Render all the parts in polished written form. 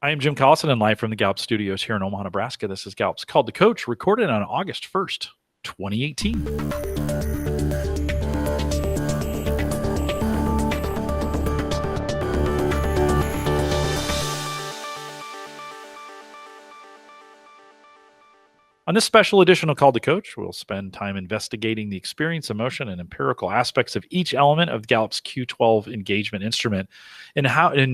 I am Jim Collison and live from the Gallup studios here in Omaha, Nebraska. This is Gallup's Called the Coach, recorded on August 1st, 2018. On this special edition of Called the Coach, we'll spend time investigating the experience, emotion, and empirical aspects of each element of Gallup's Q12 engagement instrument and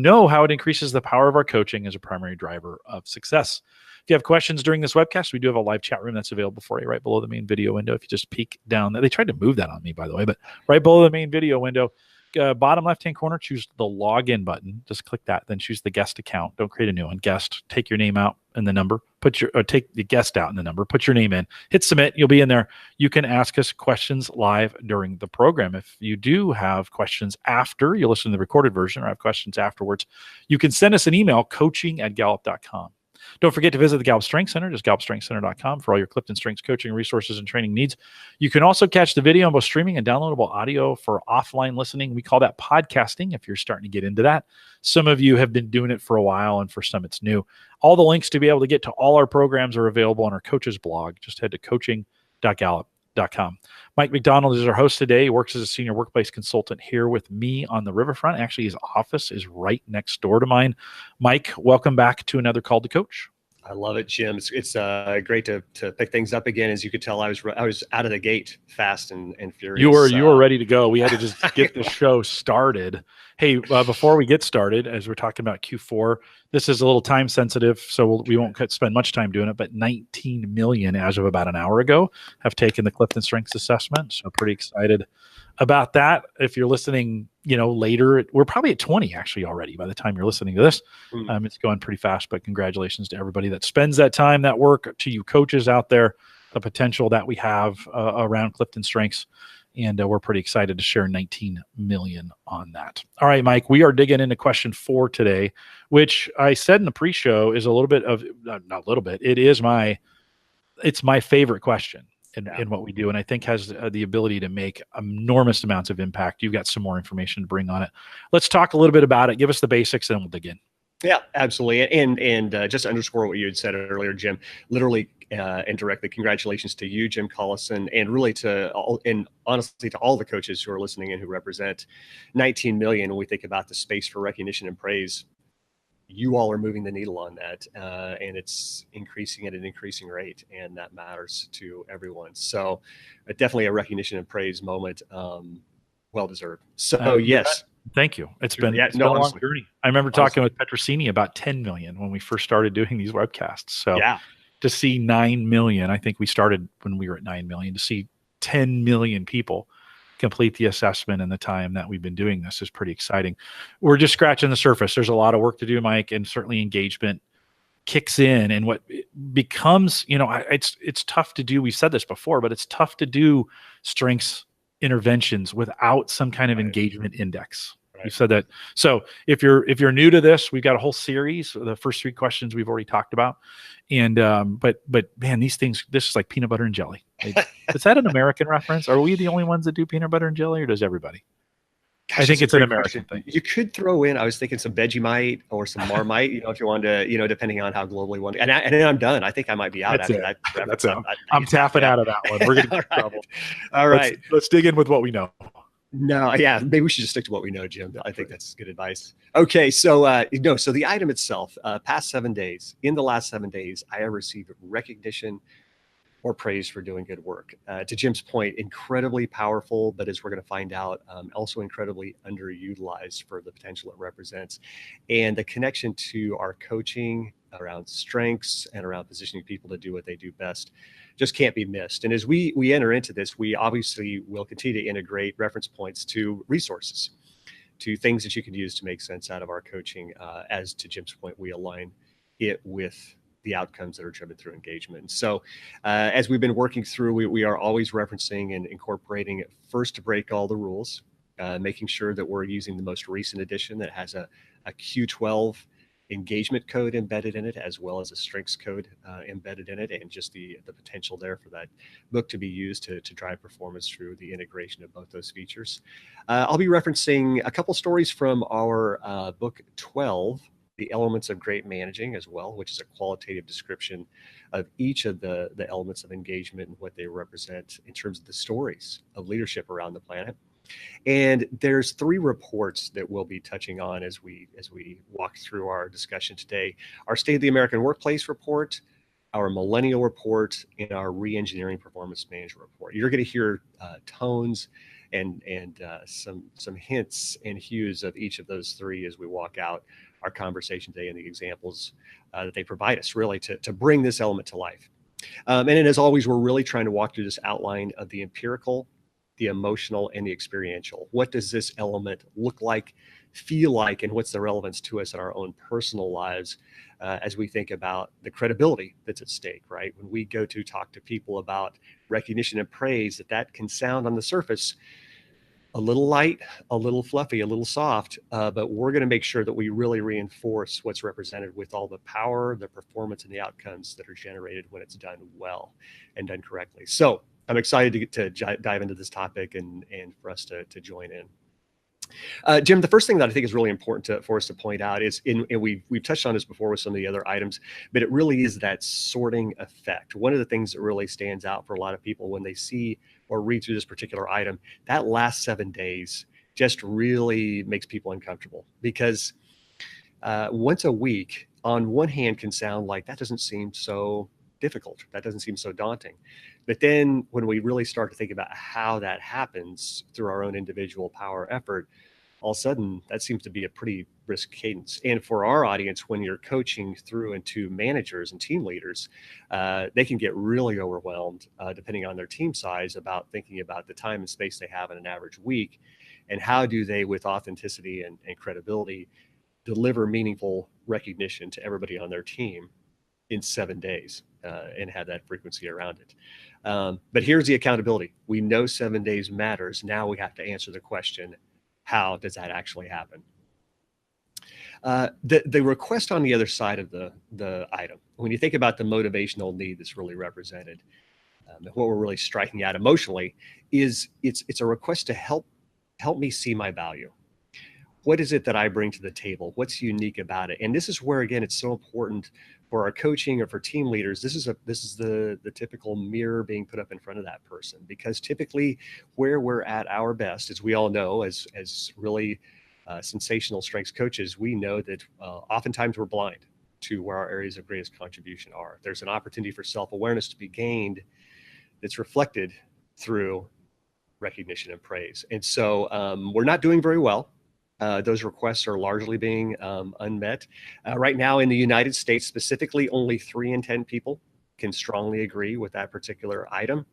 know how it increases the power of our coaching as a primary driver of success. If you have questions during this webcast, we do have a live chat room that's available for you right below the main video window. If you just peek down there, they tried to move that on me, by the way, but right below the main video window, bottom left-hand corner, choose the login button. Just click that, then choose the guest account. Don't create a new one. Guest, take your name out and the number. Take the guest out and the number. Put your name in. Hit submit. You'll be in there. You can ask us questions live during the program. If you do have questions after you listen to the recorded version or have questions afterwards, you can send us an email, coaching@gallup.com. Don't forget to visit the Gallup Strengths Center, just gallupstrengthscenter.com for all your CliftonStrengths coaching resources and training needs. You can also catch the video on both streaming and downloadable audio for offline listening. We call that podcasting if you're starting to get into that. Some of you have been doing it for a while, and for some it's new. All the links to be able to get to all our programs are available on our coaches blog. Just head to coaching.gallup.com. Mike McDonald is our host today. He works as a senior workplace consultant here with me on the riverfront. Actually, his office is right next door to mine. Mike, welcome back to another Call to Coach. I love it, Jim. It's great to pick things up again. As you could tell, I was out of the gate fast and furious. You were ready to go. We had to just get the show started. Hey, before we get started, as we're talking about Q4, this is a little time sensitive, so we won't spend much time doing it. But 19 million, as of about an hour ago, have taken the CliftonStrengths assessment. So pretty excited about that. If you're listening, later, we're probably at 20 actually already by the time you're listening to this. It's going pretty fast, but congratulations to everybody that spends that time, that work, to you coaches out there, the potential that we have around CliftonStrengths. And we're pretty excited to share 19 million on that. All right, Mike, we are digging into question 4 today, which I said in the pre-show is a little bit of, not a little bit, it's my favorite question in what we do, and I think has the ability to make enormous amounts of impact. You've got some more information to bring on it. Let's talk a little bit about it. Give us the basics, and then we'll dig in. Yeah, absolutely. And just to underscore what you had said earlier, Jim, literally and directly, congratulations to you, Jim Collison, and really honestly to all the coaches who are listening and who represent 19 million. When we think about the space for recognition and praise, you all are moving the needle on that, and it's increasing at an increasing rate, and that matters to everyone. So definitely a recognition and praise moment, well deserved. So yes. Thank you. It's been a long journey. I remember talking with Petrosini about 10 million when we first started doing these webcasts. So to see 9 million, I think we started when we were at 9 million, to see 10 million people complete the assessment in the time that we've been doing this is pretty exciting. We're just scratching the surface. There's a lot of work to do, Mike, and certainly engagement kicks in, and what becomes, it's tough to do. We've said this before, but it's tough to do strengths interventions without some kind of engagement index. You said that. So if you're new to this, we've got a whole series. The first 3 questions we've already talked about, and but man, these things, this is like peanut butter and jelly. Is that an American reference? Are we the only ones that do peanut butter and jelly, or does everybody? Gosh, I think it's an American thing. You could throw in, I was thinking, some Vegemite or some Marmite, if you wanted to, depending on how global you want to. And then I'm done. I think I might be out after that. That's it. I'm tapping out of that one. We're going to get in trouble. All right. Let's dig in with what we know. No, yeah, maybe we should just stick to what we know, Jim. I think that's good advice. Okay, so so the item itself, past 7 days, in the last 7 days, I have received recognition or praise for doing good work. To Jim's point, incredibly powerful, but as we're going to find out, also incredibly underutilized for the potential it represents. And the connection to our coaching around strengths and around positioning people to do what they do best just can't be missed. And as we enter into this, we obviously will continue to integrate reference points to resources, to things that you can use to make sense out of our coaching. As to Jim's point, we align it with the outcomes that are driven through engagement. So as we've been working through, we are always referencing and incorporating first to break all the rules, making sure that we're using the most recent edition that has a Q12 engagement code embedded in it, as well as a strengths code embedded in it, and just the potential there for that book to be used to drive performance through the integration of both those features. I'll be referencing a couple stories from our book 12 the elements of great managing as well, which is a qualitative description of each of the elements of engagement and what they represent in terms of the stories of leadership around the planet. And there's 3 reports that we'll be touching on as we walk through our discussion today: our State of the American Workplace report, our Millennial report, and our Reengineering Performance Management report. You're going to hear tones and some hints and hues of each of those 3 as we walk out our conversation today, and the examples that they provide us really to bring this element to life. And then, as always, we're really trying to walk through this outline of the empirical, the emotional, and the experiential. What does this element look like, feel like, and what's the relevance to us in our own personal lives as we think about the credibility that's at stake, right? When we go to talk to people about recognition and praise, that can sound on the surface a little light, a little fluffy, a little soft, but we're going to make sure that we really reinforce what's represented with all the power, the performance, and the outcomes that are generated when it's done well and done correctly. So I'm excited to dive into this topic and for us to join in. Jim, the first thing that I think is really important for us to point out is, and we've touched on this before with some of the other items, but it really is that sorting effect. One of the things that really stands out for a lot of people when they see or read through this particular item, that last 7 days just really makes people uncomfortable, because once a week, on one hand, can sound like that doesn't seem so difficult. That doesn't seem so daunting. But then when we really start to think about how that happens through our own individual power effort, all of a sudden that seems to be a pretty brisk cadence. And for our audience, when you're coaching through into managers and team leaders, they can get really overwhelmed depending on their team size, about thinking about the time and space they have in an average week, and how do they, with authenticity and credibility, deliver meaningful recognition to everybody on their team in 7 days and have that frequency around it. But here's the accountability. We know 7 days matters. Now we have to answer the question, how does that actually happen? The request on the other side of the item, when you think about the motivational need that's really represented, what we're really striking at emotionally is it's a request to help me see my value. What is it that I bring to the table? What's unique about it? And this is where, again, it's so important for our coaching or for team leaders. This is the typical mirror being put up in front of that person, because typically where we're at our best, as we all know, as really sensational strengths coaches, we know that oftentimes we're blind to where our areas of greatest contribution are. There's an opportunity for self-awareness to be gained that's reflected through recognition and praise. And so we're not doing very well. Those requests are largely being unmet. Right now in the United States specifically, only 3 in 10 people can strongly agree with that particular item.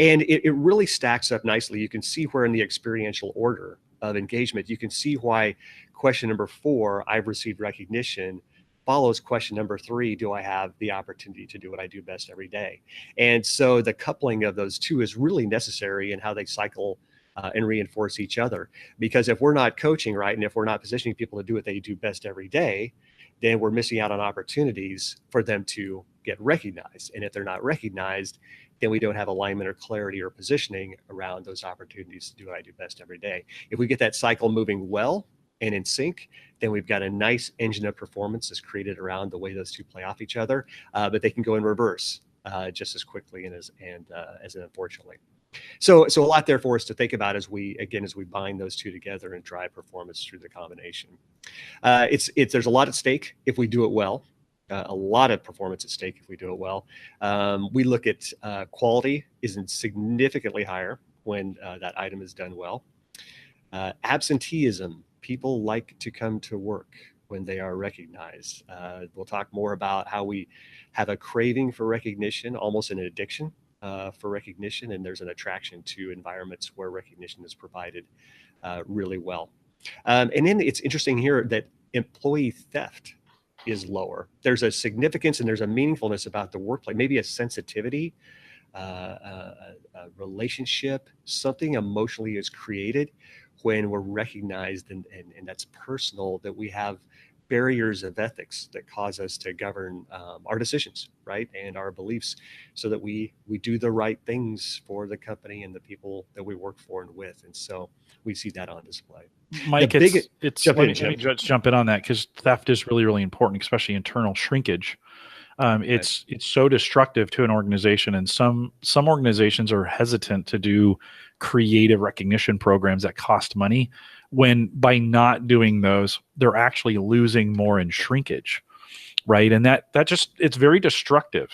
And it really stacks up nicely. You can see where in the experiential order of engagement, you can see why question number 4, I've received recognition, follows question number 3, do I have the opportunity to do what I do best every day? And so the coupling of those two is really necessary in how they cycle and reinforce each other. Because if we're not coaching right, and if we're not positioning people to do what they do best every day, then we're missing out on opportunities for them to get recognized. And if they're not recognized, then we don't have alignment or clarity or positioning around those opportunities to do what I do best every day. If we get that cycle moving well and in sync, then we've got a nice engine of performance that's created around the way those two play off each other, but they can go in reverse just as quickly and as unfortunately. So a lot there for us to think about as we bind those two together and drive performance through the combination. There's a lot at stake if we do it well. A lot of performance at stake if we do it well. We look at quality isn't significantly higher when that item is done well. Absenteeism, people like to come to work when they are recognized. We'll talk more about how we have a craving for recognition, almost an addiction for recognition, and there's an attraction to environments where recognition is provided really well. And then it's interesting here that employee theft is lower. There's a significance and there's a meaningfulness about the workplace, maybe a sensitivity, a relationship, something emotionally is created when we're recognized and that's personal, that we have barriers of ethics that cause us to govern our decisions, right, and our beliefs, so that we do the right things for the company and the people that we work for and with. And so we see that on display. Mike, let me just jump in on that, because theft is really, really important, especially internal shrinkage. It's so destructive to an organization, and some organizations are hesitant to do creative recognition programs that cost money, when by not doing those, they're actually losing more in shrinkage, right? And that just, it's very destructive.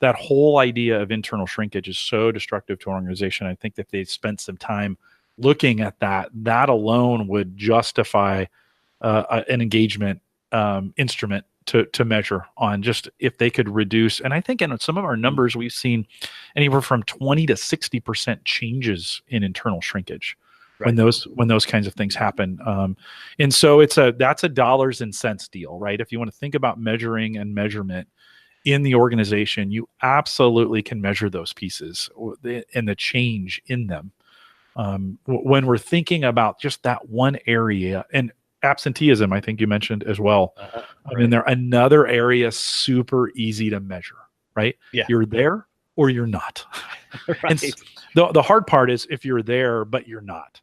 That whole idea of internal shrinkage is so destructive to an organization. I think that they spent some time looking at that alone would justify an engagement instrument to measure on, just if they could reduce. And I think in some of our numbers, we've seen anywhere from 20 to 60% changes in internal shrinkage when those kinds of things happen. And so that's a dollars and cents deal, right? If you want to think about measuring and measurement in the organization, you absolutely can measure those pieces and the change in them. When we're thinking about just that one area, and absenteeism, I think you mentioned as well. I mean, they're another area super easy to measure, right? Yeah. You're there or you're not. And the hard part is if you're there, but you're not,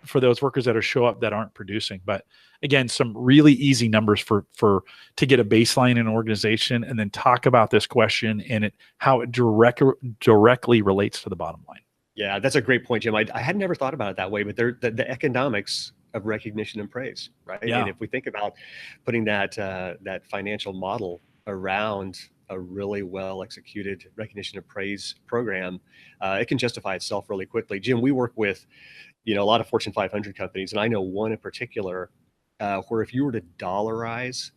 for those workers that show up that aren't producing. But again, some really easy numbers to get a baseline in an organization, and then talk about this question and how it directly relates to the bottom line. Yeah, that's a great point, Jim. I had never thought about it that way, but the economics of recognition and praise, right? Yeah. And if we think about putting that financial model around a really well executed recognition and praise program, it can justify itself really quickly. Jim, we work with a lot of Fortune 500 companies, and I know one in particular where if you were to dollarize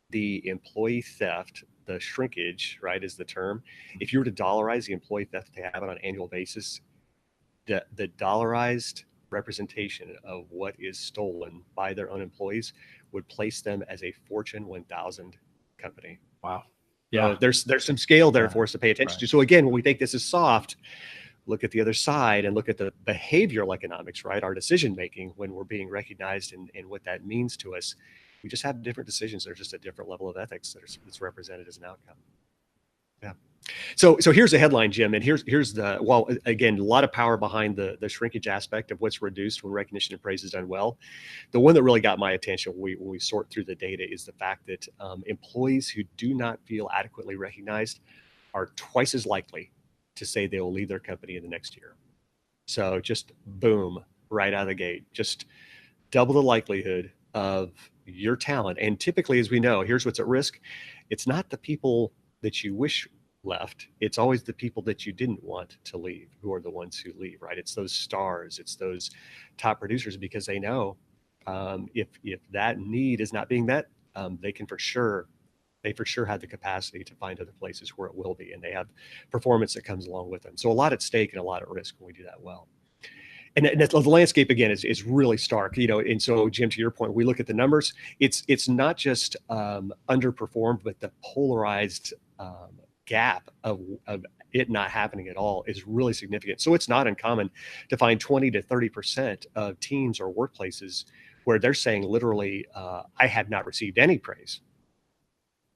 the employee theft, the shrinkage, right, is the term. If you were to dollarize the employee theft they have on an annual basis, the dollarized representation of what is stolen by their own employees would place them as a Fortune 1000 company. Wow. Yeah. So there's some scale there for us to pay attention to. So again, when we think this is soft, look at the other side and look at the behavioral economics, right? Our decision making when we're being recognized and what that means to us. We just have different decisions. There's just a different level of ethics that's represented as an outcome. Yeah. So here's a headline, Jim, and here's again, a lot of power behind the shrinkage aspect of what's reduced when recognition and praise is done well. The one that really got my attention when we sort through the data is the fact that employees who do not feel adequately recognized are twice as likely to say they will leave their company in the next year. So just boom, right out of the gate, just double the likelihood of your talent. And typically, as we know, here's what's at risk. It's not the people that you wish left. It's always the people that you didn't want to leave who are the ones who leave, right? It's those stars, it's those top producers, because they know if that need is not being met, they for sure have the capacity to find other places where it will be, and they have performance that comes along with them. So a lot at stake and a lot at risk when we do that well. And the landscape again is really stark, and so Jim, to your point, we look at the numbers, it's not just underperformed, but the polarized gap of it not happening at all is really significant. So it's not uncommon to find 20 to 30% of teams or workplaces where they're saying literally, I have not received any praise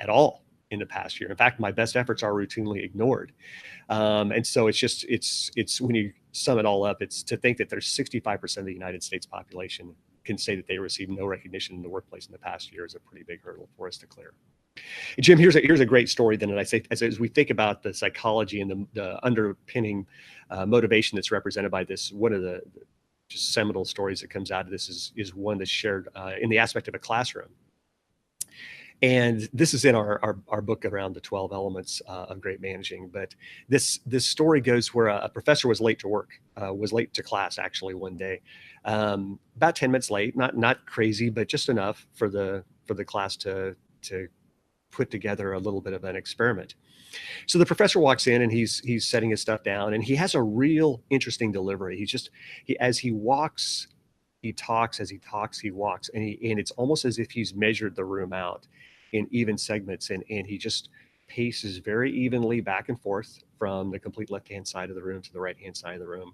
at all in the past year. In fact, my best efforts are routinely ignored. And so it's when you sum it all up, it's to think that there's 65% of the United States population can say that they received no recognition in the workplace in the past year is a pretty big hurdle for us to clear. Jim, here's a great story then, and I say as we think about the psychology and the underpinning motivation that's represented by this, one of the just seminal stories that comes out of this is one that's shared in the aspect of a classroom. And this is in our book around the 12 elements of great managing. But this story goes where a professor was late to work, was late to class actually one day, about 10 minutes late, not crazy, but just enough for the class to put together a little bit of an experiment. So the professor walks in and he's setting his stuff down, and he has a real interesting delivery. As he walks, he talks, as he talks, he walks, and it's almost as if he's measured the room out in even segments, and he just paces very evenly back and forth from the complete left-hand side of the room to the right-hand side of the room,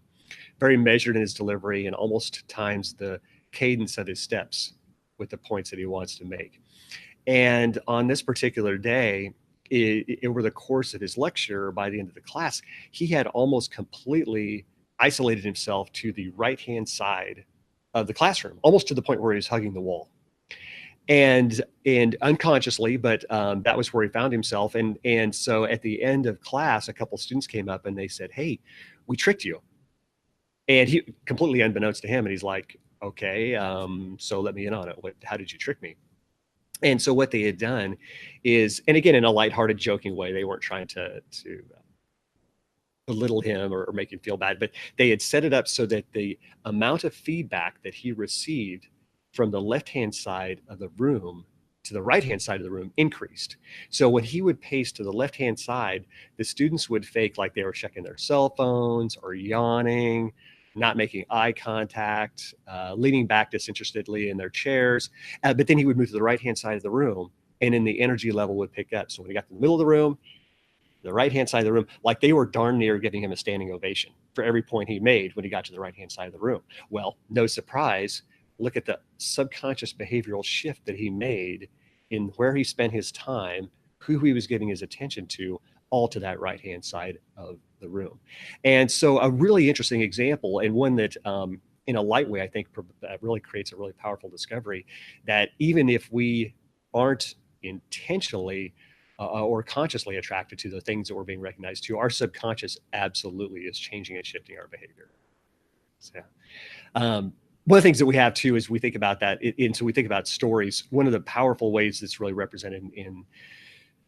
very measured in his delivery, and almost times the cadence of his steps with the points that he wants to make. And on this particular day, over the course of his lecture, by the end of the class, he had almost completely isolated himself to the right-hand side of the classroom, almost to the point where he was hugging the wall. And unconsciously, but that was where he found himself. And so at the end of class, a couple students came up and they said, "Hey, we tricked you." And he, completely unbeknownst to him, and he's like, "Okay, so let me in on it. How did you trick me?" And so what they had done is, and again, in a lighthearted, joking way, they weren't trying to belittle him or make him feel bad, but they had set it up so that the amount of feedback that he received from the left-hand side of the room to the right-hand side of the room increased. So when he would pace to the left-hand side, the students would fake like they were checking their cell phones or yawning, not making eye contact, leaning back disinterestedly in their chairs. But then he would move to the right-hand side of the room, and then the energy level would pick up. So when he got to the middle of the room, the right-hand side of the room, like they were darn near giving him a standing ovation for every point he made when he got to the right-hand side of the room. Well, no surprise, look at the subconscious behavioral shift that he made in where he spent his time, who he was giving his attention to, all to that right-hand side of the room. And so a really interesting example, and one that in a light way, I think really creates a really powerful discovery, that even if we aren't intentionally or consciously attracted to the things that we're being recognized to, our subconscious absolutely is changing and shifting our behavior. So one of the things that we have too is we think about that, and so we think about stories. One of the powerful ways that's really represented in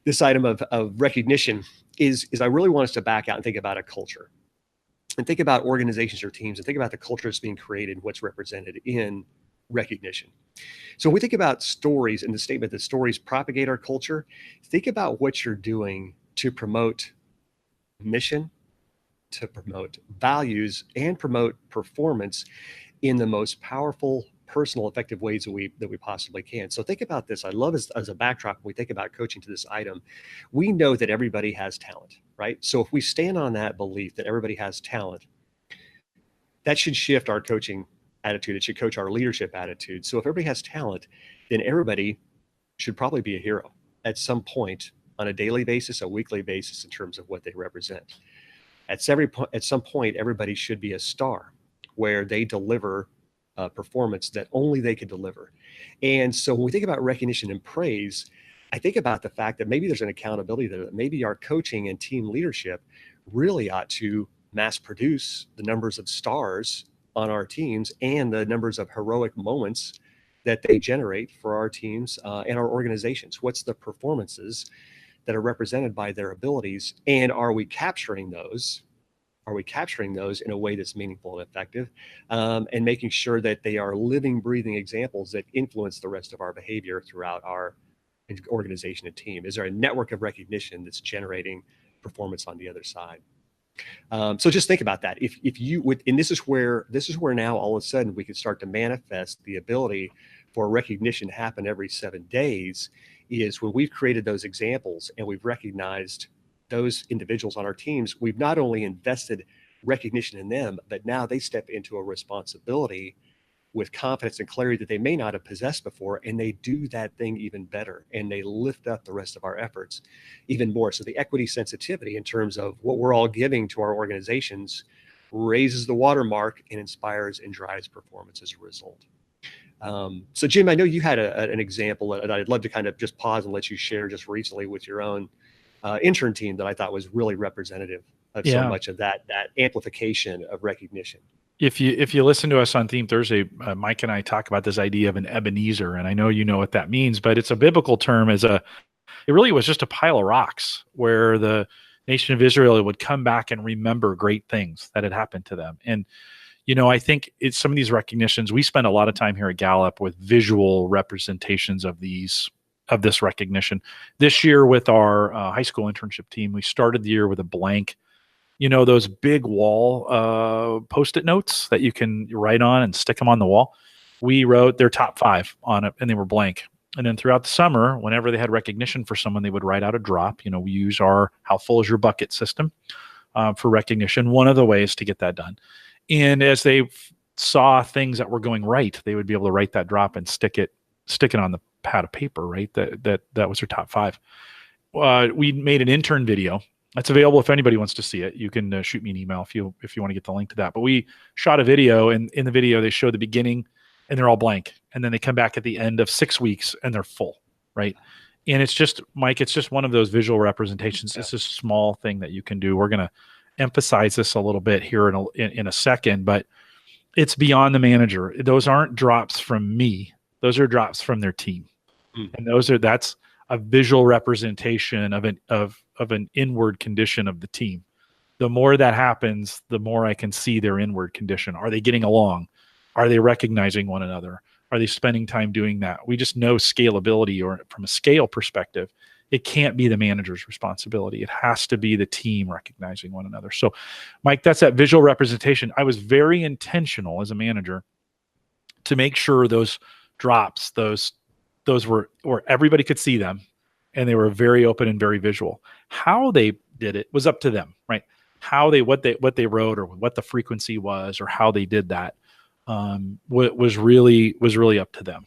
this item of recognition is I really want us to back out and think about a culture, and think about organizations or teams, and think about the culture that's being created, what's represented in recognition. So when we think about stories and the statement that stories propagate our culture, think about what you're doing to promote mission, to promote values, and promote performance in the most powerful, personal, effective ways that we possibly can. So think about this. I love as a backdrop, when we think about coaching to this item, we know that everybody has talent, right? So if we stand on that belief that everybody has talent, that should shift our coaching attitude. It should coach our leadership attitude. So if everybody has talent, then everybody should probably be a hero at some point on a daily basis, a weekly basis, in terms of what they represent. At some point, everybody should be a star where they deliver performance that only they could deliver. And so when we think about recognition and praise, I think about the fact that maybe there's an accountability there, that maybe our coaching and team leadership really ought to mass produce the numbers of stars on our teams and the numbers of heroic moments that they generate for our teams and our organizations. What's the performances that are represented by their abilities, and are we capturing those? Are we capturing those in a way that's meaningful and effective, and making sure that they are living, breathing examples that influence the rest of our behavior throughout our organization and team? Is there a network of recognition that's generating performance on the other side? So just think about that. If you would, and this is where now all of a sudden we can start to manifest the ability for recognition to happen every 7 days, is when we've created those examples and we've recognized those individuals on our teams. We've not only invested recognition in them, but now they step into a responsibility with confidence and clarity that they may not have possessed before, and they do that thing even better, and they lift up the rest of our efforts even more. So the equity sensitivity in terms of what we're all giving to our organizations raises the watermark and inspires and drives performance as a result. So Jim, I know you had an example that I'd love to kind of just pause and let you share just recently with your own intern team that I thought was really representative of so much of that amplification of recognition. If you listen to us on Theme Thursday, Mike and I talk about this idea of an Ebenezer, and I know you know what that means, but it's a biblical term. It really was just a pile of rocks where the nation of Israel would come back and remember great things that had happened to them. And I think it's some of these recognitions. We spend a lot of time here at Gallup with visual representations of this recognition. This year with our high school internship team, we started the year with a blank, those big wall Post-it notes that you can write on and stick them on the wall. We wrote their top 5 on it, and they were blank. And then throughout the summer, whenever they had recognition for someone, they would write out a drop. We use our How Full Is Your Bucket system for recognition, one of the ways to get that done. And as they saw things that were going right, they would be able to write that drop and stick it stick it on the pad of paper, right? That was her top 5. We made an intern video. That's available if anybody wants to see it. You can shoot me an email if you want to get the link to that. But we shot a video, and in the video they show the beginning, and they're all blank, and then they come back at the end of 6 weeks, and they're full, right? And it's just, Mike, it's just one of those visual representations. It's a small thing that you can do. We're going to emphasize this a little bit here in a second, but it's beyond the manager. Those aren't drops from me. Those are drops from their team, and that's a visual representation of an inward condition of the team. The more that happens, the more I can see their inward condition. Are they getting along? Are they recognizing one another? Are they spending time doing that? We just know scalability, or from a scale perspective, it can't be the manager's responsibility. It has to be the team recognizing one another. So, Mike, that's that visual representation. I was very intentional as a manager to make sure those drops, those were where everybody could see them, and they were very open and very visual. How they did it was up to them, right? What they wrote, or what the frequency was, or how they did that was really up to them.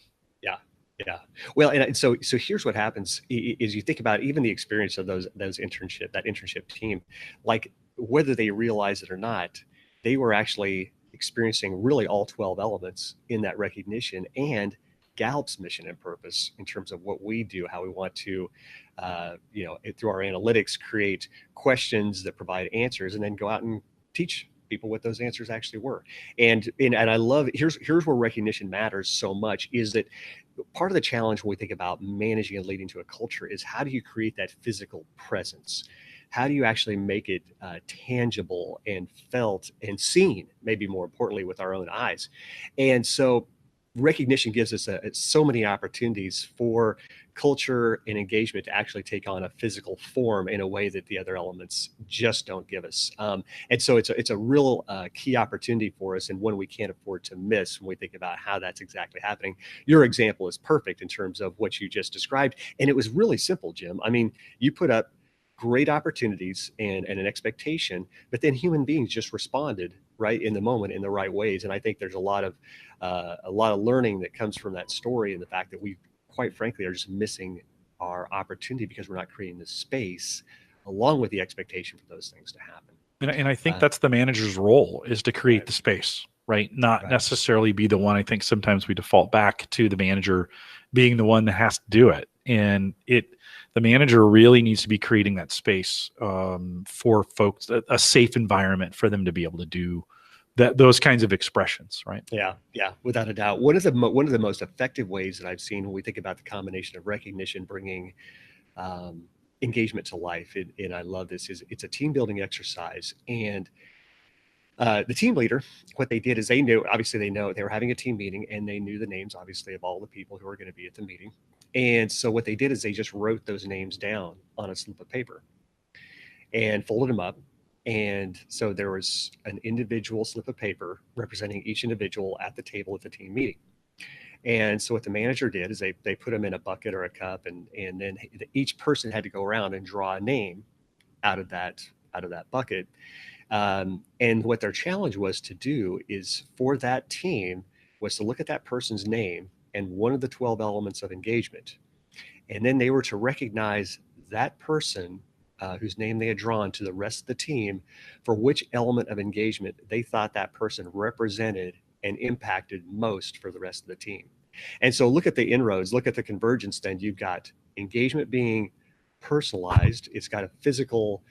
Yeah. Well, and so here's what happens is you think about even the experience of that internship team, like whether they realize it or not, they were actually experiencing really all 12 elements in that recognition, and Gallup's mission and purpose in terms of what we do, how we want to, through our analytics, create questions that provide answers, and then go out and teach people what those answers actually were. And I love, here's where recognition matters so much, is that part of the challenge when we think about managing and leading to a culture is, how do you create that physical presence? How do you actually make it tangible and felt and seen, maybe more importantly, with our own eyes? And so recognition gives us so many opportunities for culture and engagement to actually take on a physical form in a way that the other elements just don't give us. And so it's a real key opportunity for us, and one we can't afford to miss when we think about how that's exactly happening. Your example is perfect in terms of what you just described. And it was really simple, Jim. I mean, you put up great opportunities and an expectation, but then human beings just responded right in the moment in the right ways. And I think there's a lot of learning that comes from that story, and the fact that we, quite frankly, are just missing our opportunity because we're not creating the space along with the expectation for those things to happen. And I think that's the manager's role, is to create the space, right? Not necessarily be the one. I think sometimes we default back to the manager being the one that has to do it. And the manager really needs to be creating that space for folks, a safe environment for them to be able to do those kinds of expressions, right? Yeah, without a doubt. One of the most effective ways that I've seen when we think about the combination of recognition bringing engagement to life, and I love this, is it's a team building exercise. And the team leader, what they did is they were having a team meeting, and they knew the names, obviously, of all the people who were going to be at the meeting. And so what they did is they just wrote those names down on a slip of paper and folded them up. And so there was an individual slip of paper representing each individual at the table at the team meeting. And so what the manager did is they put them in a bucket or a cup, and then each person had to go around and draw a name out of that bucket. And what their challenge was to do is, for that team, was to look at that person's name and one of the 12 elements of engagement. And then they were to recognize that person whose name they had drawn to the rest of the team for which element of engagement they thought that person represented and impacted most for the rest of the team. And so look at the inroads, look at the convergence. Then you've got engagement being personalized. It's got a physical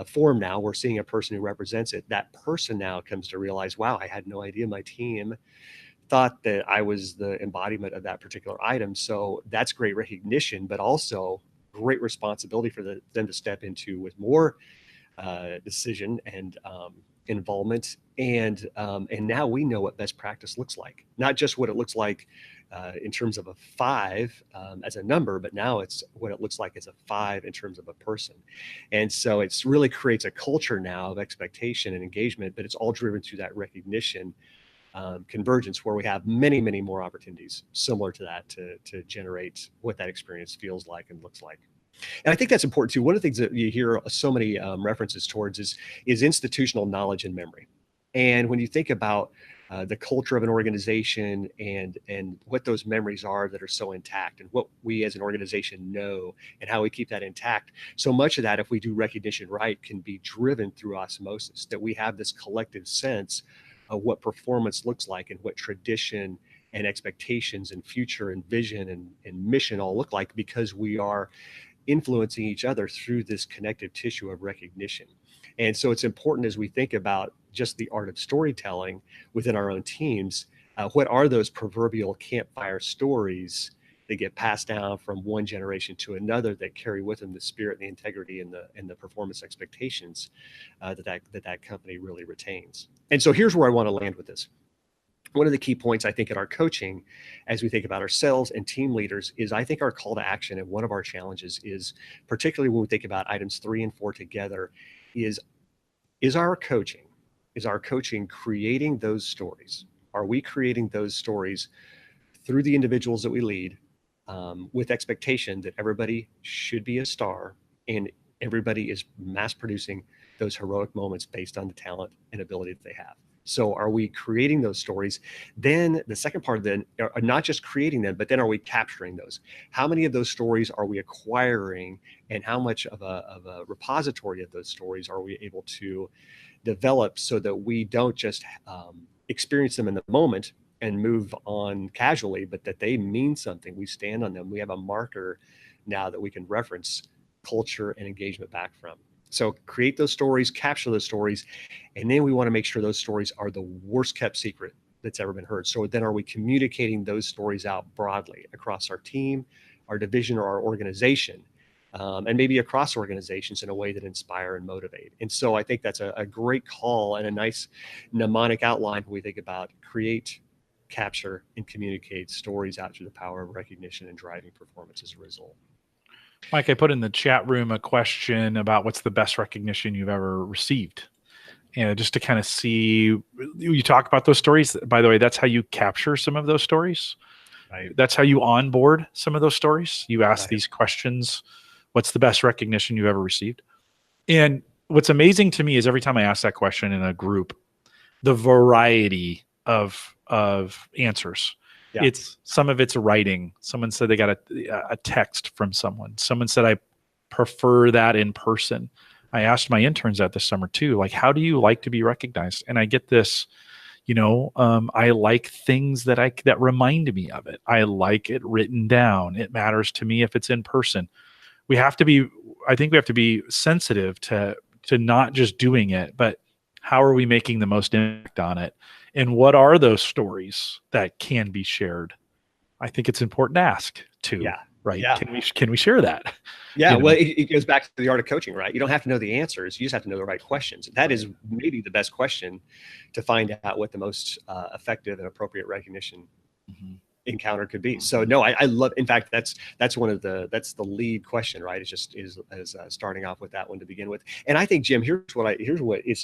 form now. We're seeing a person who represents it. That person now comes to realize, wow, I had no idea my team thought that I was the embodiment of that particular item. So that's great recognition, but also great responsibility for them to step into with more decision and involvement. And now we know what best practice looks like, not just what it looks like in terms of a 5 as a number, but now it's what it looks like as a 5 in terms of a person. And so it's really creates a culture now of expectation and engagement, but it's all driven through that recognition convergence, where we have many, many more opportunities similar to that to generate what that experience feels like and looks like. And I think that's important too. One of the things that you hear so many references towards is institutional knowledge and memory. And when you think about the culture of an organization, and what those memories are that are so intact, and what we as an organization know, and how we keep that intact. So much of that, if we do recognition right, can be driven through osmosis, that we have this collective sense of what performance looks like, and what tradition and expectations and future and vision and mission all look like, because we are influencing each other through this connective tissue of recognition. And so it's important, as we think about just the art of storytelling within our own teams, what are those proverbial campfire stories that get passed down from one generation to another, that carry with them the spirit, the integrity, and the performance expectations that company really retains. And so here's where I want to land with this. One of the key points, I think, in our coaching, as we think about ourselves and team leaders, is I think our call to action, and one of our challenges is, particularly when we think about items 3 and 4 together, is our coaching creating those stories? Are we creating those stories through the individuals that we lead, with expectation that everybody should be a star, and everybody is mass producing those heroic moments based on the talent and ability that they have? So are we creating those stories? Then the second part of them are not just creating them, but then are we capturing those? How many of those stories are we acquiring, and how much of a repository of those stories are we able to develop, so that we don't just experience them in the moment and move on casually, but that they mean something. We stand on them. We have a marker now that we can reference culture and engagement back from. So create those stories, capture those stories, and then we want to make sure those stories are the worst kept secret that's ever been heard. So then are we communicating those stories out broadly across our team, our division, or our organization, and maybe across organizations in a way that inspire and motivate? And so I think that's a great call and a nice mnemonic outline when we think about create, capture, and communicate stories out through the power of recognition and driving performance as a result. Mike, I put in the chat room a question about what's the best recognition you've ever received. And just to kind of see, you talk about those stories. By the way, that's how you capture some of those stories. Right. That's how you onboard some of those stories. You ask Right. these questions. What's the best recognition you've ever received? And what's amazing to me is every time I ask that question in a group, the variety of answers. Yeah. It's some of it's writing. Someone said they got a text from someone. Someone said, I prefer that in person. I asked my interns that this summer too, like, how do you like to be recognized? And I get this, I like things that remind me of it. I like it written down. It matters to me if it's in person. I think we have to be sensitive to not just doing it, but how are we making the most impact on it? And what are those stories that can be shared? I think it's important to ask too. Yeah. Right. Yeah. Can we share that? Yeah. Well, it goes back to the art of coaching, right? You don't have to know the answers. You just have to know the right questions. That is maybe the best question to find out what the most effective and appropriate recognition encounter could be. So no, I love, in fact, that's the lead question, right? It's just is starting off with that one to begin with. And I think, Jim,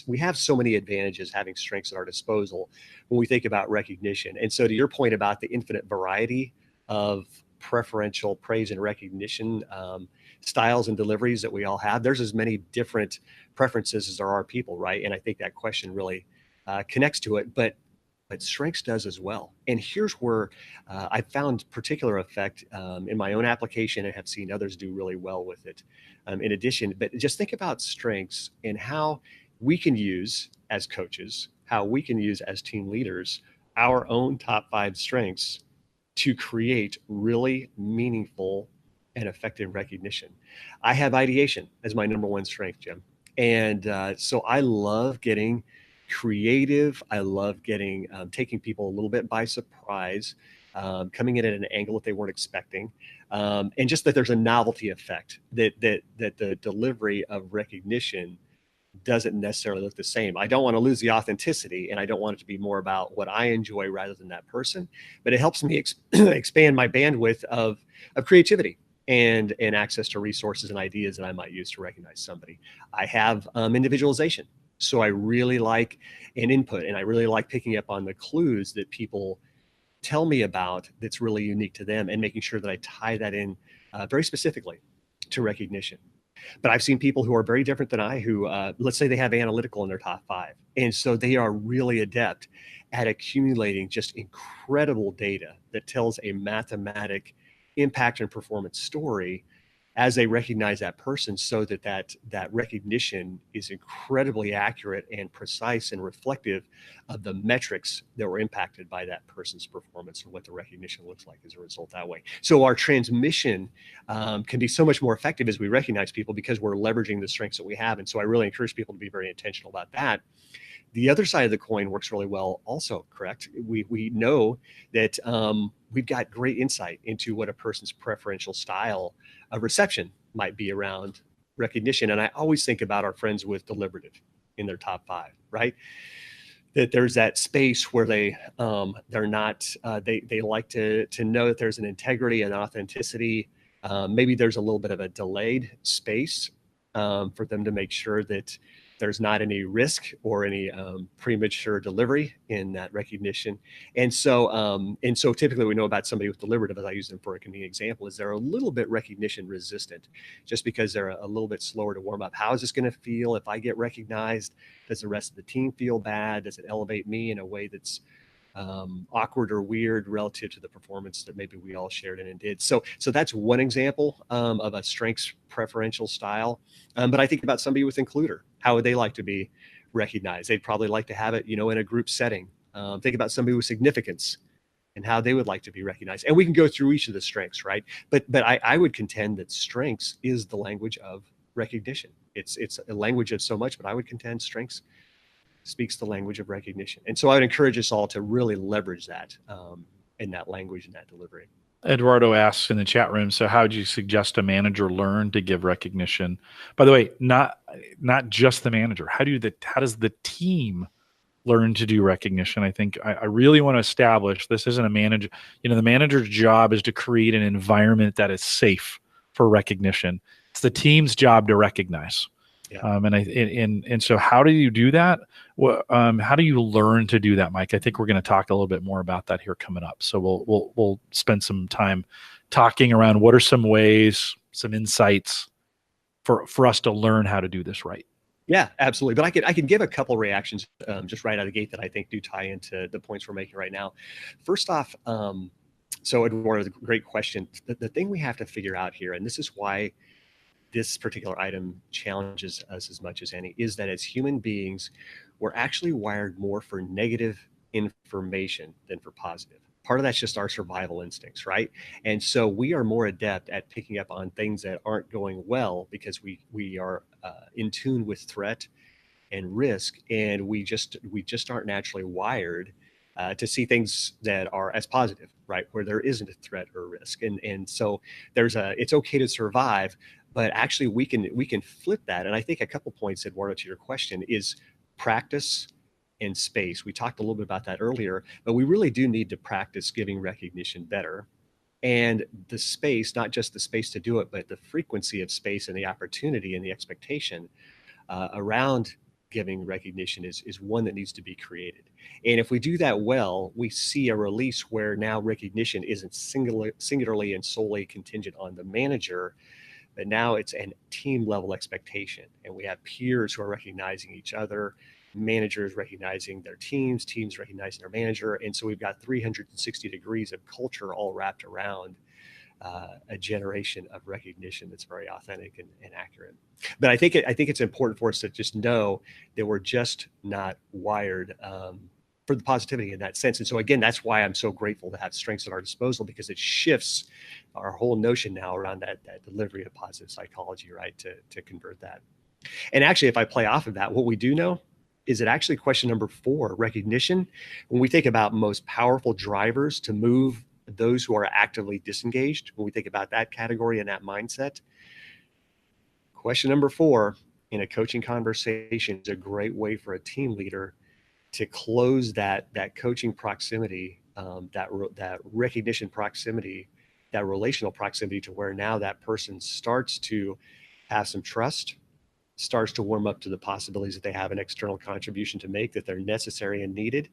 we have so many advantages having strengths at our disposal when we think about recognition. And so to your point about the infinite variety of preferential praise and recognition styles and deliveries that we all have, there's as many different preferences as there are people, right? And I think that question really connects to it, but strengths does as well. And here's where I found particular effect in my own application, and have seen others do really well with it in addition. But just think about strengths and how we can use as coaches, how we can use as team leaders, our own top 5 strengths to create really meaningful and effective recognition. I have ideation as my number 1 strength, Jim. And so I love getting creative. I love getting taking people a little bit by surprise, coming in at an angle that they weren't expecting, and just that there's a novelty effect, that the delivery of recognition doesn't necessarily look the same. I don't want to lose the authenticity, and I don't want it to be more about what I enjoy rather than that person. But it helps me expand my bandwidth of creativity and access to resources and ideas that I might use to recognize somebody. I have individualization. So I really like an input, and I really like picking up on the clues that people tell me about that's really unique to them, and making sure that I tie that in very specifically to recognition. But I've seen people who are very different than I who, let's say they have analytical in their top 5. And so they are really adept at accumulating just incredible data that tells a mathematic impact and performance story as they recognize that person, so that recognition is incredibly accurate and precise and reflective of the metrics that were impacted by that person's performance and what the recognition looks like as a result that way. So our transmission can be so much more effective as we recognize people because we're leveraging the strengths that we have. And so I really encourage people to be very intentional about that. The other side of the coin works really well also, correct? We know that we've got great insight into what a person's preferential style of reception might be around recognition. And I always think about our friends with deliberative in their top 5, right? That there's that space where they're not, they like to know that there's an integrity and authenticity. Maybe there's a little bit of a delayed space for them to make sure that there's not any risk or any premature delivery in that recognition. And so typically we know about somebody with deliberative, as I use them for a convenient example, is they're a little bit recognition resistant just because they're a little bit slower to warm up. How is this going to feel if I get recognized? Does the rest of the team feel bad? Does it elevate me in a way that's awkward or weird relative to the performance that maybe we all shared in and did? So that's one example of a strengths preferential style. But I think about somebody with includer. How would they like to be recognized? They'd probably like to have it, in a group setting. Think about somebody with significance and how they would like to be recognized. And we can go through each of the strengths, right? But I would contend that strengths is the language of recognition. It's a language of so much, but I would contend strengths speaks the language of recognition. And so I would encourage us all to really leverage that in that language and that delivery. Eduardo asks in the chat room, so how would you suggest a manager learn to give recognition? By the way, not just the manager. How does the team learn to do recognition? I think I really want to establish this isn't a manager. The manager's job is to create an environment that is safe for recognition. It's the team's job to recognize. Yeah. And so how do you do that? Well, how do you learn to do that, Mike? I think we're going to talk a little bit more about that here coming up. So we'll spend some time talking around what are some ways, some insights for us to learn how to do this right. Yeah, absolutely. But I can give a couple reactions just right out of the gate that I think do tie into the points we're making right now. First off, so Eduardo, great question. The thing we have to figure out here, and this is why this particular item challenges us as much as any, is that as human beings, we're actually wired more for negative information than for positive. Part of that's just our survival instincts, right? And so we are more adept at picking up on things that aren't going well because we are in tune with threat and risk, and we just aren't naturally wired to see things that are as positive, right? Where there isn't a threat or risk. And so it's okay to survive, but actually we can flip that. And I think a couple points, Eduardo, to your question is practice and space. We talked a little bit about that earlier, but we really do need to practice giving recognition better. And the space, not just the space to do it, but the frequency of space and the opportunity and the expectation around giving recognition is one that needs to be created. And if we do that well, we see a release where now recognition isn't singularly and solely contingent on the manager, but now it's a team level expectation. And we have peers who are recognizing each other, managers recognizing their teams recognizing their manager. And so we've got 360 degrees of culture all wrapped around a generation of recognition that's very authentic and accurate. But I think it's important for us to just know that we're just not wired for the positivity in that sense. And so again, that's why I'm so grateful to have strengths at our disposal, because it shifts our whole notion now around that delivery of positive psychology, right? To convert that. And actually, if I play off of that, what we do know is that actually question number 4, recognition, when we think about most powerful drivers to move those who are actively disengaged, when we think about that category and that mindset, question number 4 in a coaching conversation is a great way for a team leader to close that coaching proximity, that recognition proximity, that relational proximity, to where now that person starts to have some trust, starts to warm up to the possibilities that they have an external contribution to make, that they're necessary and needed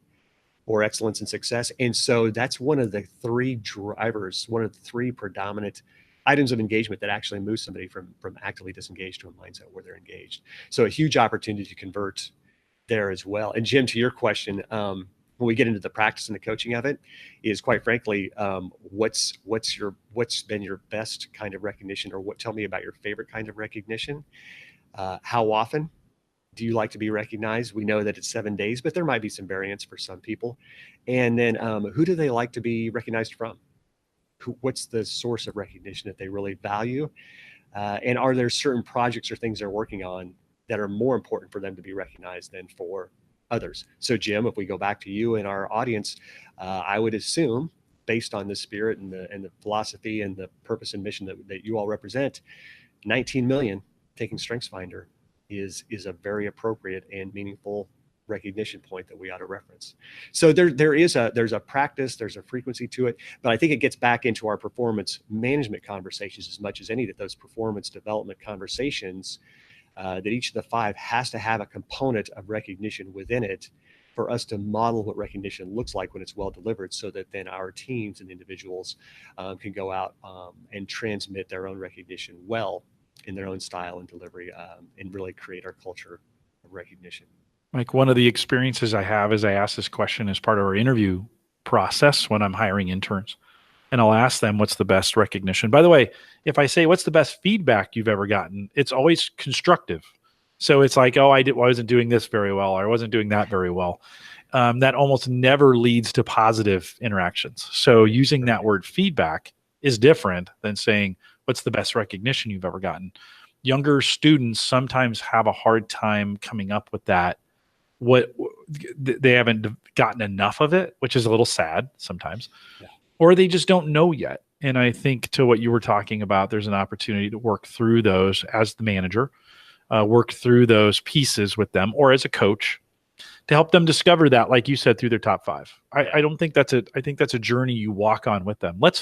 for excellence and success. And so that's one of the 3 drivers, one of the 3 predominant items of engagement that actually move somebody from actively disengaged to a mindset where they're engaged. So a huge opportunity to convert there as well. And Jim, to your question, when we get into the practice and the coaching of it, is quite frankly, what's been your best kind of recognition, or tell me about your favorite kind of recognition? How often do you like to be recognized? We know that it's 7 days, but there might be some variance for some people. And then who do they like to be recognized from? What's the source of recognition that they really value? And are there certain projects or things they're working on that are more important for them to be recognized than for others? So Jim, if we go back to you and our audience, I would assume, based on the spirit and the philosophy and the purpose and mission that you all represent, 19 million taking StrengthsFinder is a very appropriate and meaningful recognition point that we ought to reference. So there's a practice, there's a frequency to it, but I think it gets back into our performance management conversations as much as any, that those performance development conversations, that each of the 5 has to have a component of recognition within it for us to model what recognition looks like when it's well delivered, so that then our teams and individuals can go out and transmit their own recognition well in their own style and delivery, and really create our culture of recognition. Like, one of the experiences I have is I ask this question as part of our interview process when I'm hiring interns. And I'll ask them, what's the best recognition? By the way, if I say, what's the best feedback you've ever gotten, it's always constructive. So it's like, oh, I wasn't doing this very well, or I wasn't doing that very well. That almost never leads to positive interactions. So using that word feedback is different than saying, what's the best recognition you've ever gotten? Younger students sometimes have a hard time coming up with that. They haven't gotten enough of it, which is a little sad sometimes, or they just don't know yet. And I think, to what you were talking about, there's an opportunity to work through those as the manager, work through those pieces with them, or as a coach, to help them discover that, like you said, through their top 5. I think that's a journey you walk on with them. Let's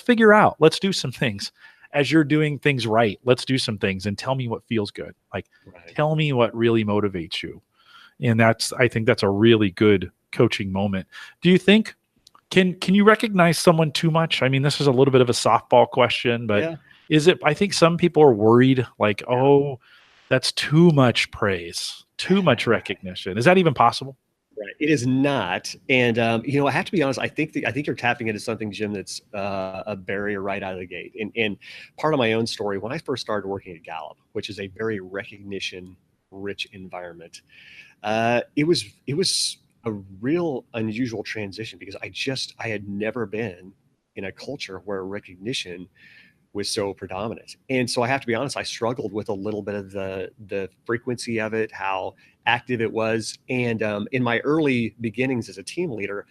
do some things. As you're doing things right, let's do some things and tell me what feels good. Tell me what really motivates you. And I think that's a really good coaching moment. Do you think, can you recognize someone too much? I mean, this is a little bit of a softball question, but is it, I think some people are worried, like, oh, that's too much praise, too much recognition. Is that even possible? Right. It is not. And, I have to be honest, I think you're tapping into something, Jim, that's a barrier right out of the gate. And part of my own story, when I first started working at Gallup, which is a very recognition rich environment, it was a real unusual transition, because I had never been in a culture where recognition was so predominant. And so I have to be honest, I struggled with a little bit of the frequency of it, how active it was. And in my early beginnings as a team leader,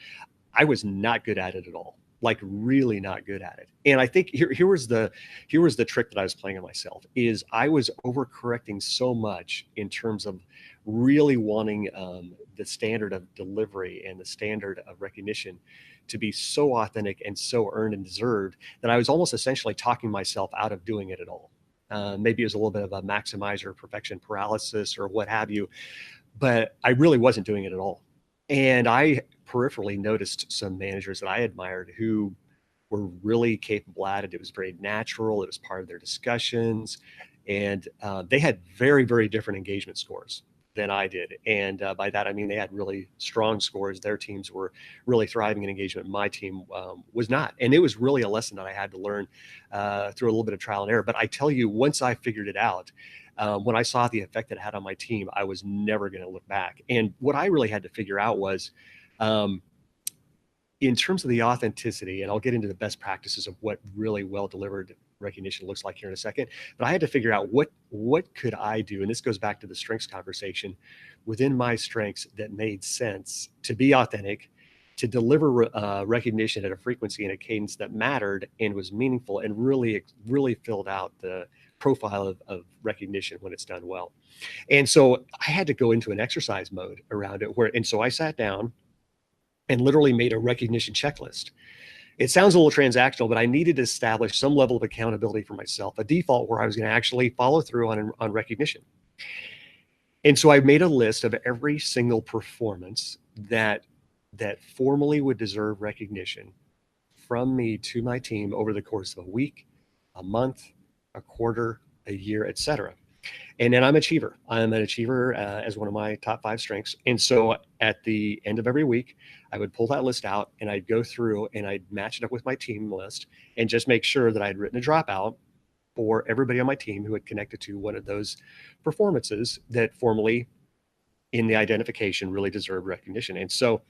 I was not good at it at all. Like, really not good at it. And I think here was the trick that I was playing on myself, is I was overcorrecting so much in terms of really wanting the standard of delivery and the standard of recognition to be so authentic and so earned and deserved, that I was almost essentially talking myself out of doing it at all. Maybe it was a little bit of a maximizer, perfection paralysis, or what have you, but I really wasn't doing it at all. And I peripherally noticed some managers that I admired who were really capable at it. It was very natural. It was part of their discussions. And they had very, very different engagement scores than I did. And by that, I mean, they had really strong scores. Their teams were really thriving in engagement. My team was not. And it was really a lesson that I had to learn through a little bit of trial and error. But I tell you, once I figured it out, when I saw the effect it had on my team, I was never going to look back. And what I really had to figure out was, in terms of the authenticity, and I'll get into the best practices of what really well delivered recognition looks like here in a second, but I had to figure out what could I do, and this goes back to the strengths conversation, within my strengths that made sense to be authentic, to deliver recognition at a frequency and a cadence that mattered and was meaningful, and really filled out the profile of recognition when it's done well. And so I had to go into an exercise mode around it, and so I sat down and literally made a recognition checklist. It sounds a little transactional, but I needed to establish some level of accountability for myself, a default where I was going to actually follow through on recognition. And so I made a list of every single performance that formally would deserve recognition from me to my team over the course of a week, a month, a quarter, a year, etc. And then I'm an achiever as one of my top 5 strengths. And so at the end of every week, I would pull that list out and I'd go through and I'd match it up with my team list and just make sure that I'd written a dropout for everybody on my team who had connected to one of those performances that formally in the identification really deserved recognition. And so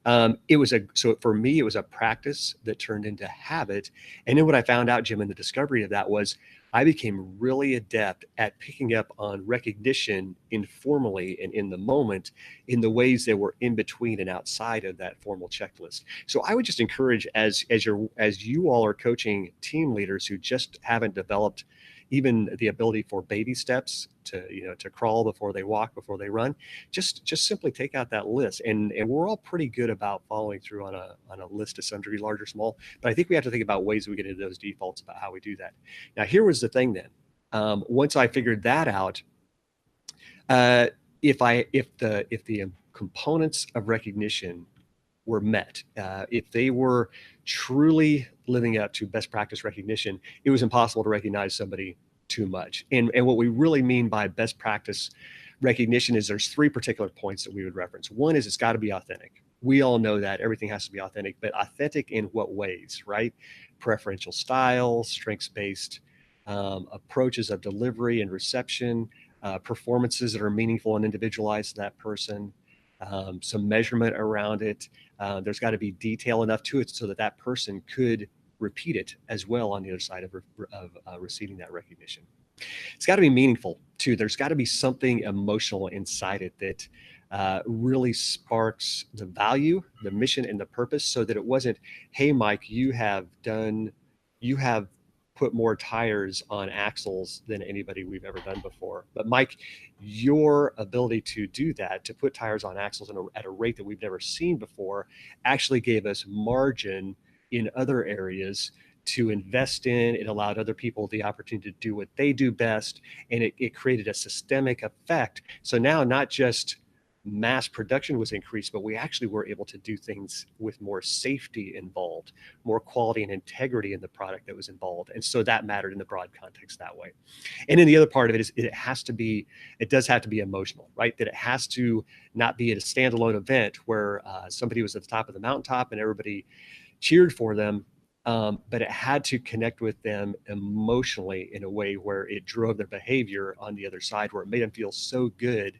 for me, it was a practice that turned into habit. And then what I found out, Jim, in the discovery of that was I became really adept at picking up on recognition informally and in the moment in the ways that were in between and outside of that formal checklist. So I would just encourage as you all are coaching team leaders who just haven't developed even the ability for baby steps to crawl before they walk, before they run, just simply take out that list. And we're all pretty good about following through on a list to some degree, large or small. But I think we have to think about ways we get into those defaults about how we do that. Now, here was the thing then. Once I figured that out, if the components of recognition were met, if they were truly living up to best practice recognition, it was impossible to recognize somebody too much. And what we really mean by best practice recognition is there's 3 particular points that we would reference. One is it's got to be authentic. We all know that everything has to be authentic, but authentic in what ways, right? Preferential style, strengths-based approaches of delivery and reception, performances that are meaningful and individualized to that person, some measurement around it. There's got to be detail enough to it so that that person could repeat it as well on the other side of receiving that recognition. It's got to be meaningful too. There's got to be something emotional inside it that really sparks the value, the mission, and the purpose, so that it wasn't, hey, Mike, you have put more tires on axles than anybody we've ever done before. But Mike, your ability to do that, to put tires on axles at a rate that we've never seen before, actually gave us margin in other areas to invest in. It allowed other people the opportunity to do what they do best. And it created a systemic effect. So now not just mass production was increased, but we actually were able to do things with more safety involved, more quality and integrity in the product that was involved. And so that mattered in the broad context that way. And then the other part of it is it does have to be emotional, right? That it has to not be at a standalone event where somebody was at the top of the mountaintop and everybody cheered for them. But it had to connect with them emotionally in a way where it drove their behavior on the other side, where it made them feel so good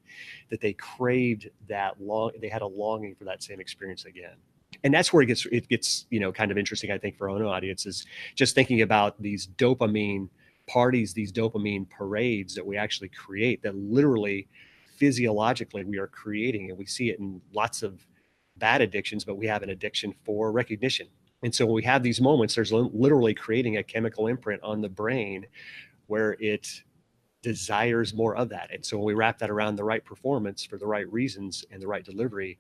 that they craved they had a longing for that same experience again. And that's where it gets kind of interesting, I think, for our own audience, is just thinking about these dopamine parties, these dopamine parades that we actually create, that literally physiologically we are creating. And we see it in lots of bad addictions, but we have an addiction for recognition. And so when we have these moments, there's literally creating a chemical imprint on the brain where it desires more of that. And so when we wrap that around the right performance for the right reasons and the right delivery,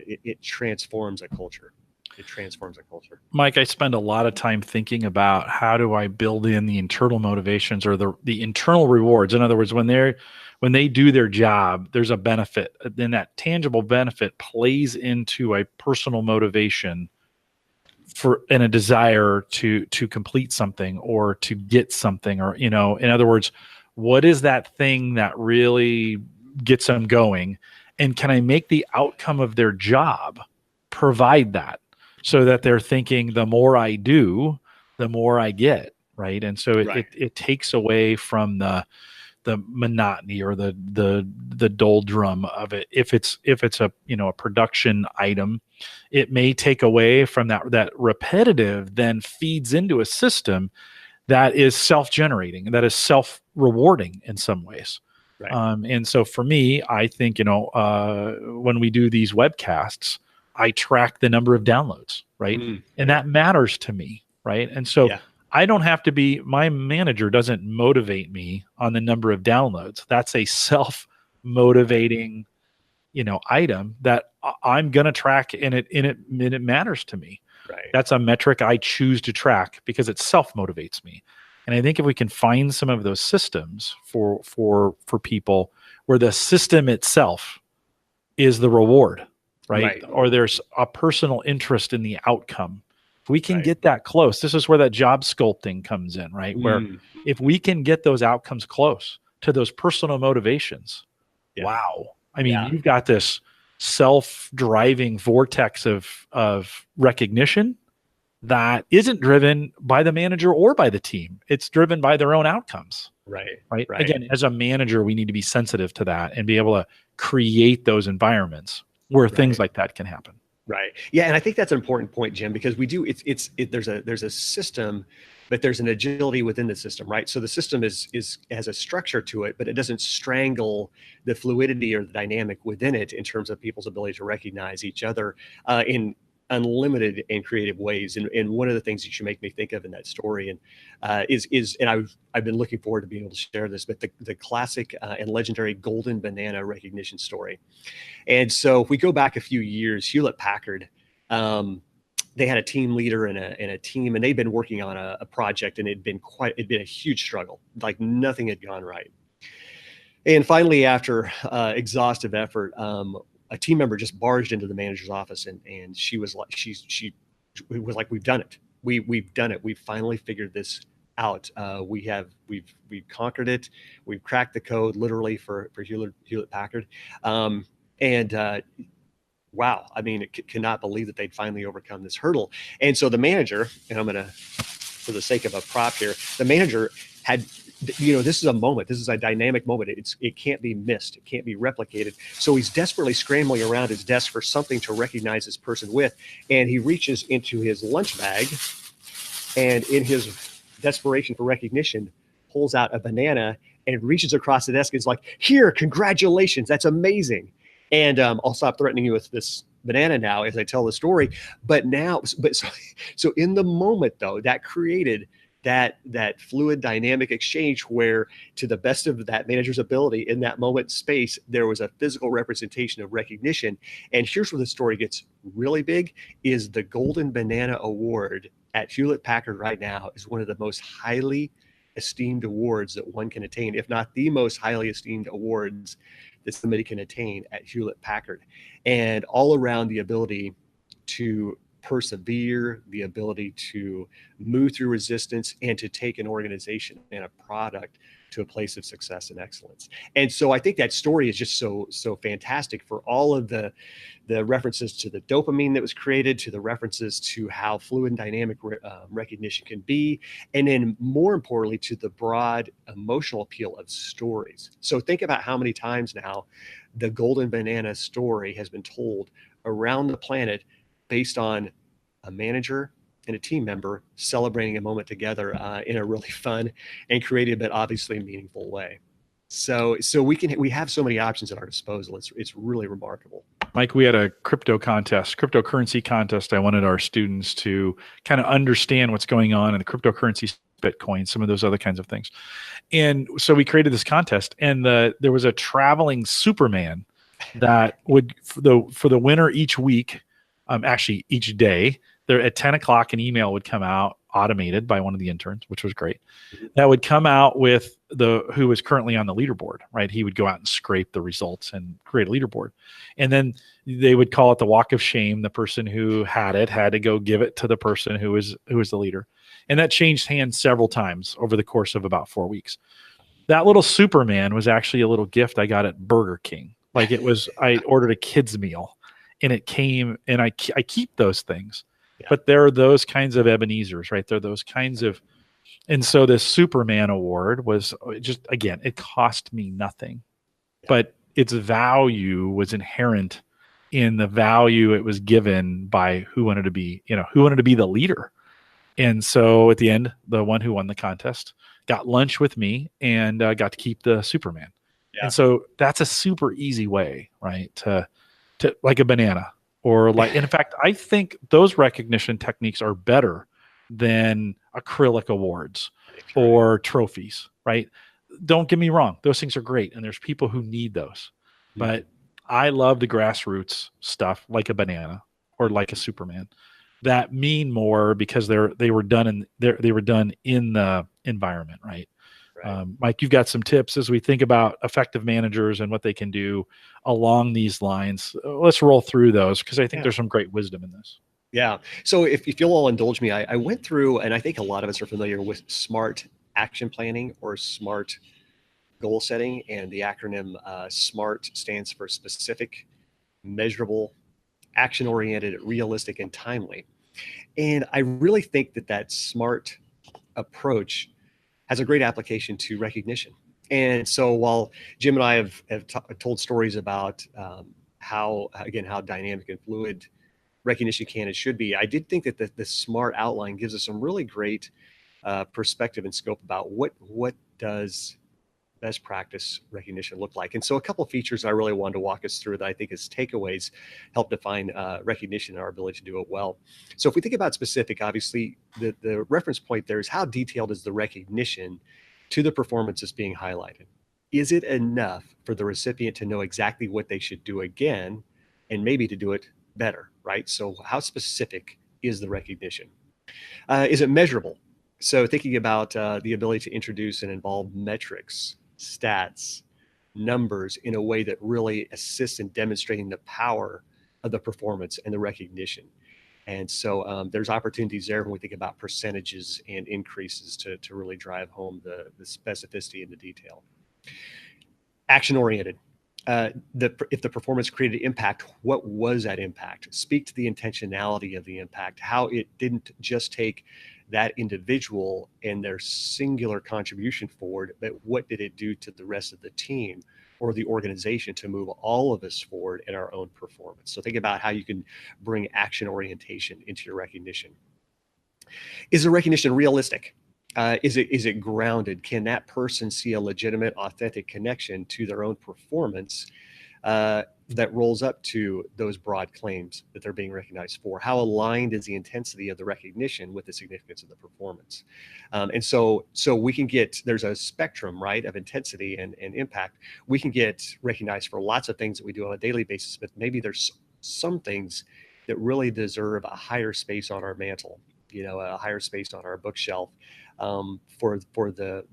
it transforms a culture. It transforms a culture. Mike, I spend a lot of time thinking about how do I build in the internal motivations or the internal rewards. In other words, when they do their job, there's a benefit. Then that tangible benefit plays into a personal motivation and a desire to complete something or to get something, or, in other words, what is that thing that really gets them going? And can I make the outcome of their job provide that, so that they're thinking the more I do, the more I get, right? And so it takes away from the monotony or the doldrum of it. If it's a a production item, it may take away from that repetitive, then feeds into a system that is self-generating, that is self-rewarding in some ways. Right. And so for me, I think, when we do these webcasts, I track the number of downloads, right? And that matters to me, right? And so I don't have to my manager doesn't motivate me on the number of downloads. That's a self-motivating, item that I'm going to track, and it matters to me. Right. That's a metric I choose to track because it self-motivates me. And I think if we can find some of those systems for people where the system itself is the reward, right? Or there's a personal interest in the outcome, If we can Right. get that close, this is where that job sculpting comes in, right? Where if we can get those outcomes close to those personal motivations, Yeah. wow. I mean, Yeah. you've got this self-driving vortex of recognition that isn't driven by the manager or by the team. It's driven by their own outcomes. Right. Right. Right. Again, as a manager, we need to be sensitive to that and be able to create those environments where things like that can happen. Right. Yeah, and I think that's an important point, Jim, because we do. There's a system, but there's an agility within the system, right? So the system is has a structure to it, but it doesn't strangle the fluidity or the dynamic within it in terms of people's ability to recognize each other in unlimited and creative ways. And one of the things that you make me think of in that story is and I've been looking forward to being able to share this, but the classic and legendary golden banana recognition story. And so if we go back a few years, Hewlett-Packard, they had a team leader and a team, and they'd been working on a project, and it'd been a huge struggle. Like nothing had gone right. And finally, after exhaustive effort, a team member just barged into the manager's office, and she was like, she was like, "We've done it. We've done it. We've finally figured this out. We've conquered it. We've cracked the code, literally, for Hewlett-Packard." Wow, I mean, cannot believe that they'd finally overcome this hurdle. And so the manager, and I'm gonna, for the sake of a prop here, the manager had, this is a moment, this is a dynamic moment. It can't be missed, it can't be replicated. So he's desperately scrambling around his desk for something to recognize this person with, and he reaches into his lunch bag, and in his desperation for recognition, pulls out a banana and reaches across the desk and is like, "Here, congratulations, that's amazing." And I'll stop threatening you with this banana now as I tell the story. But so in the moment, though, that created that fluid dynamic exchange where, to the best of that manager's ability in that moment space, there was a physical representation of recognition. And here's where the story gets really big: is the Golden Banana Award at Hewlett-Packard right now is one of the most highly esteemed awards that one can attain, if not the most highly esteemed awards that somebody can attain at Hewlett-Packard. And all around the ability to persevere, the ability to move through resistance, and to take an organization and a product to a place of success and excellence. And so I think that story is just so fantastic for all of the references to the dopamine that was created, to the references to how fluid and dynamic recognition can be, and then more importantly, to the broad emotional appeal of stories. So think about how many times now the Golden Banana story has been told around the planet based on a manager and a team member celebrating a moment together in a really fun and creative, but obviously meaningful way. So we have so many options at our disposal. It's really remarkable. Mike, we had a cryptocurrency contest. I wanted our students to kind of understand what's going on in the cryptocurrency, Bitcoin, some of those other kinds of things. And so we created this contest, and there was a traveling Superman that would, for the winner each week, actually each day, there at 10 o'clock, an email would come out automated by one of the interns, which was great. That would come out with who was currently on the leaderboard, right? He would go out and scrape the results and create a leaderboard. And then they would call it the walk of shame. The person who had to go give it to the person who was the leader. And that changed hands several times over the course of about 4 weeks. That little Superman was actually a little gift I got at Burger King. Like I ordered a kid's meal, and it came, and I keep those things. Yeah. But there are those kinds of Ebenezer's, right? There are those kinds of, and so this Superman award was just, again, it cost me nothing, but its value was inherent in the value it was given by who wanted to be the leader. And so at the end, the one who won the contest got lunch with me and got to keep the Superman. Yeah. And so that's a super easy way, right? To like a banana. Or like, in fact, I think those recognition techniques are better than acrylic awards or trophies, right? Don't get me wrong. Those things are great. And there's people who need those. But I love the grassroots stuff like a banana or like a Superman that mean more because they were done in the environment, right? Mike, you've got some tips as we think about effective managers and what they can do along these lines. Let's roll through those because I think there's some great wisdom in this. Yeah. So if you'll all indulge me, I went through, and I think a lot of us are familiar with SMART action planning or SMART goal setting. And the acronym SMART stands for specific, measurable, action oriented, realistic, and timely. And I really think that that SMART approach has a great application to recognition. And so while Jim and I have told stories about how dynamic and fluid recognition can and should be, I did think that the SMART outline gives us some really great perspective and scope about what does best practice recognition look like. And so a couple of features I really wanted to walk us through that I think as takeaways help define recognition and our ability to do it well. So if we think about specific, obviously the reference point there is how detailed is the recognition to the performance that's being highlighted. Is it enough for the recipient to know exactly what they should do again and maybe to do it better, right? So how specific is the recognition? Is it measurable? So thinking about the ability to introduce and involve metrics, stats, numbers in a way that really assists in demonstrating the power of the performance and the recognition. And so there's opportunities there when we think about percentages and increases to really drive home the specificity and the detail. Action oriented. If the performance created impact, what was that impact? Speak to the intentionality of the impact, how it didn't just take that individual and their singular contribution forward, but what did it do to the rest of the team or the organization to move all of us forward in our own performance? So think about how you can bring action orientation into your recognition. Is the recognition realistic? Is it grounded? Can that person see a legitimate, authentic connection to their own performance that rolls up to those broad claims that they're being recognized for? How aligned is the intensity of the recognition with the significance of the performance? And so we can get, there's a spectrum, right, of intensity and impact. We can get recognized for lots of things that we do on a daily basis, but maybe there's some things that really deserve a higher space on our mantle, a higher space on our bookshelf for the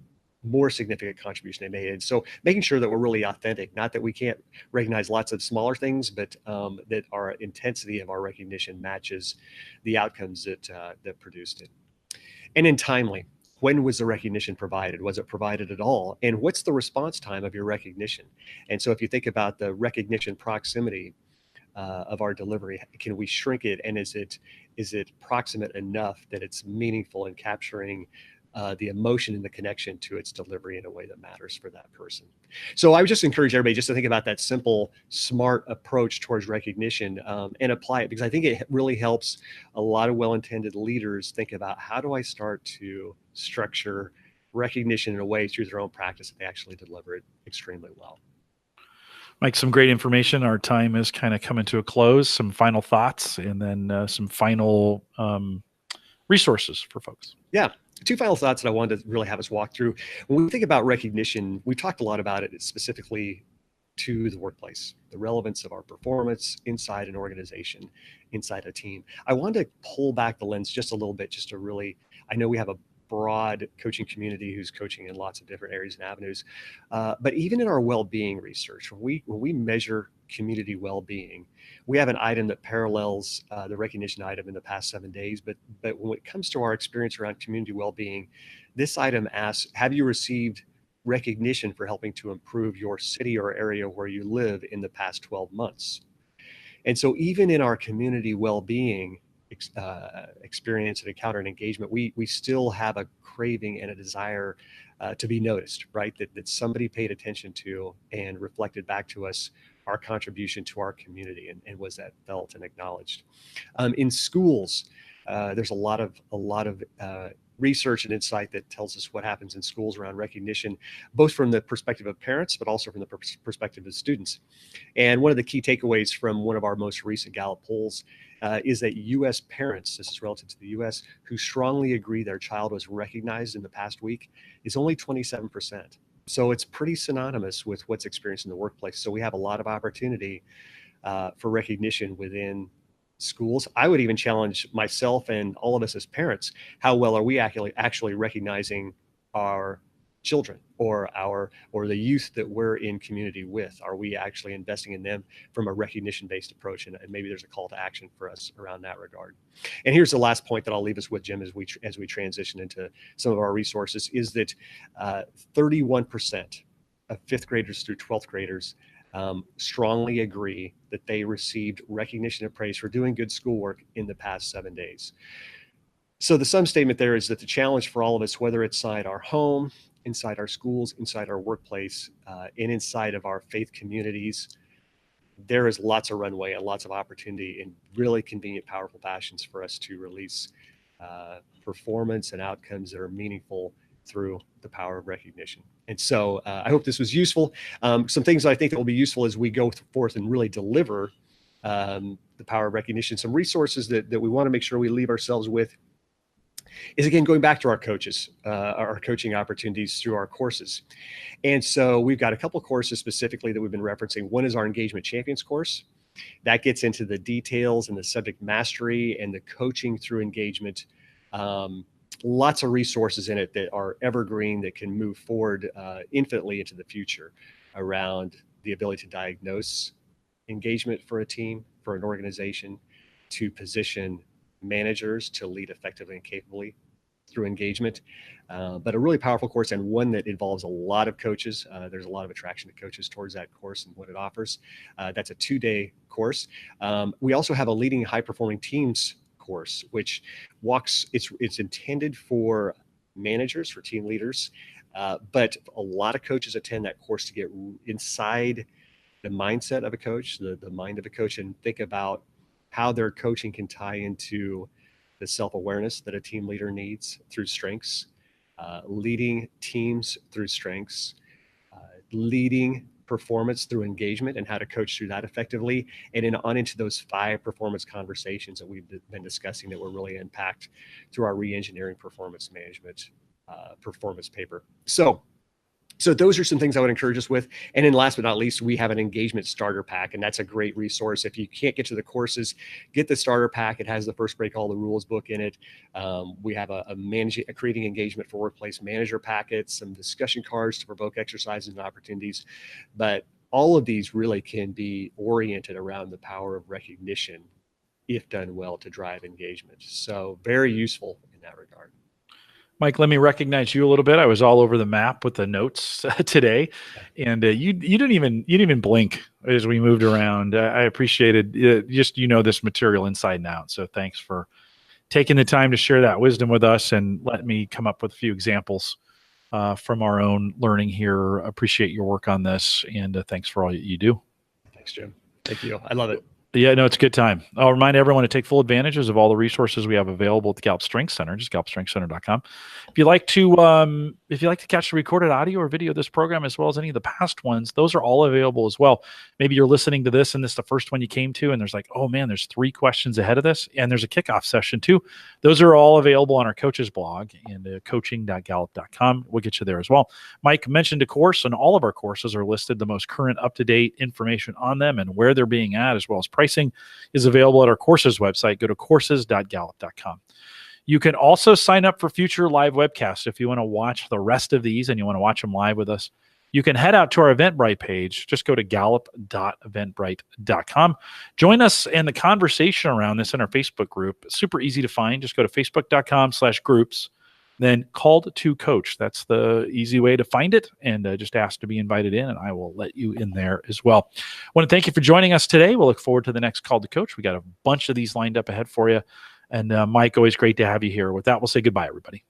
more significant contribution they made. And so making sure that we're really authentic, not that we can't recognize lots of smaller things, but that our intensity of our recognition matches the outcomes that produced it. And then timely. When was the recognition provided? Was it provided at all? And what's the response time of your recognition? And so if you think about the recognition proximity of our delivery, can we shrink it? And is it proximate enough that it's meaningful in capturing the emotion and the connection to its delivery in a way that matters for that person? So I would just encourage everybody just to think about that simple, smart approach towards recognition and apply it, because I think it really helps a lot of well-intended leaders think about, how do I start to structure recognition in a way through their own practice that they actually deliver it extremely well. Mike, some great information. Our time is kind of coming to a close. Some final thoughts, and then some final resources for folks. Yeah. Two final thoughts that I wanted to really have us walk through. When we think about recognition, we talked a lot about it specifically to the workplace, the relevance of our performance inside an organization, inside a team. I wanted to pull back the lens just a little bit, just to really, I know we have a broad coaching community who's coaching in lots of different areas and avenues, but even in our well-being research, when we measure community well-being, we have an item that parallels the recognition item in the past 7 days. But when it comes to our experience around community well-being, this item asks, have you received recognition for helping to improve your city or area where you live in the past 12 months? And so even in our community well-being experience and encounter and engagement, we still have a craving and a desire to be noticed, right? That somebody paid attention to and reflected back to us our contribution to our community, and was that felt and acknowledged. In schools, there's a lot of research and insight that tells us what happens in schools around recognition, both from the perspective of parents, but also from the perspective of students. And one of the key takeaways from one of our most recent Gallup polls is that U.S. parents, this is relative to the U.S., who strongly agree their child was recognized in the past week, is only 27%. So it's pretty synonymous with what's experienced in the workplace. So we have a lot of opportunity for recognition within schools. I would even challenge myself and all of us as parents. How well are we actually recognizing our children or the youth that we're in community with? Are we actually investing in them from a recognition-based approach? And maybe there's a call to action for us around that regard. And here's the last point that I'll leave us with, Jim, as we transition into some of our resources, is that 31% of 5th graders through 12th graders strongly agree that they received recognition and praise for doing good schoolwork in the past 7 days. So the sum statement there is that the challenge for all of us, whether it's inside our home, inside our schools, inside our workplace, and inside of our faith communities, there is lots of runway and lots of opportunity and really convenient, powerful passions for us to release performance and outcomes that are meaningful through the power of recognition. And so I hope this was useful. Some things I think that will be useful as we go forth and really deliver the power of recognition. Some resources that we want to make sure we leave ourselves with is, again, going back to our coaches, our coaching opportunities through our courses. And so we've got a couple of courses specifically that we've been referencing. One is our Engagement Champions course. That gets into the details and the subject mastery and the coaching through engagement. Lots of resources in it that are evergreen, that can move forward infinitely into the future around the ability to diagnose engagement for a team, for an organization, to position managers to lead effectively and capably through engagement. But a really powerful course, and one that involves a lot of coaches. There's a lot of attraction to coaches towards that course and what it offers. That's a 2-day course. We also have a Leading High Performing Teams course, which it's intended for managers, for team leaders, but a lot of coaches attend that course to get inside the mindset of a coach, the mind of a coach, and think about how their coaching can tie into the self-awareness that a team leader needs through strengths, leading teams through strengths, leading performance through engagement, and how to coach through that effectively, and on into those 5 performance conversations that we've been discussing that were really impacted through our re-engineering performance management performance paper. So those are some things I would encourage us with. And then last but not least, we have an engagement starter pack, and that's a great resource. If you can't get to the courses, get the starter pack. It has the First Break All the Rules book in it. We have a creating engagement for workplace manager packet, some discussion cards to provoke exercises and opportunities. But all of these really can be oriented around the power of recognition if done well to drive engagement. So very useful in that regard. Mike, let me recognize you a little bit. I was all over the map with the notes today, and you didn't even blink as we moved around. I appreciated just this material inside and out. So thanks for taking the time to share that wisdom with us and let me come up with a few examples from our own learning here. Appreciate your work on this, and thanks for all you do. Thanks, Jim. Thank you. I love it. Yeah, no, it's a good time. I'll remind everyone to take full advantages of all the resources we have available at the Gallup Strengths Center, just gallupstrengthscenter.com. If you like to catch the recorded audio or video of this program, as well as any of the past ones, those are all available as well. Maybe you're listening to this and this is the first one you came to, and there's like, oh man, there's 3 questions ahead of this, and there's a kickoff session too. Those are all available on our coaches blog and coaching.gallup.com. We'll get you there as well. Mike mentioned a course, and all of our courses are listed, the most current up-to-date information on them and where they're being at, as well as pricing is available at our courses website. Go to courses.gallup.com. You can also sign up for future live webcasts. If you want to watch the rest of these and you want to watch them live with us, you can head out to our Eventbrite page. Just go to gallup.eventbrite.com. Join us in the conversation around this in our Facebook group. Super easy to find. Just go to facebook.com/groups, then Called to Coach. That's the easy way to find it, and just ask to be invited in, and I will let you in there as well. I want to thank you for joining us today. We'll look forward to the next Called to Coach. We got a bunch of these lined up ahead for you. And Mike, always great to have you here. With that, we'll say goodbye, everybody.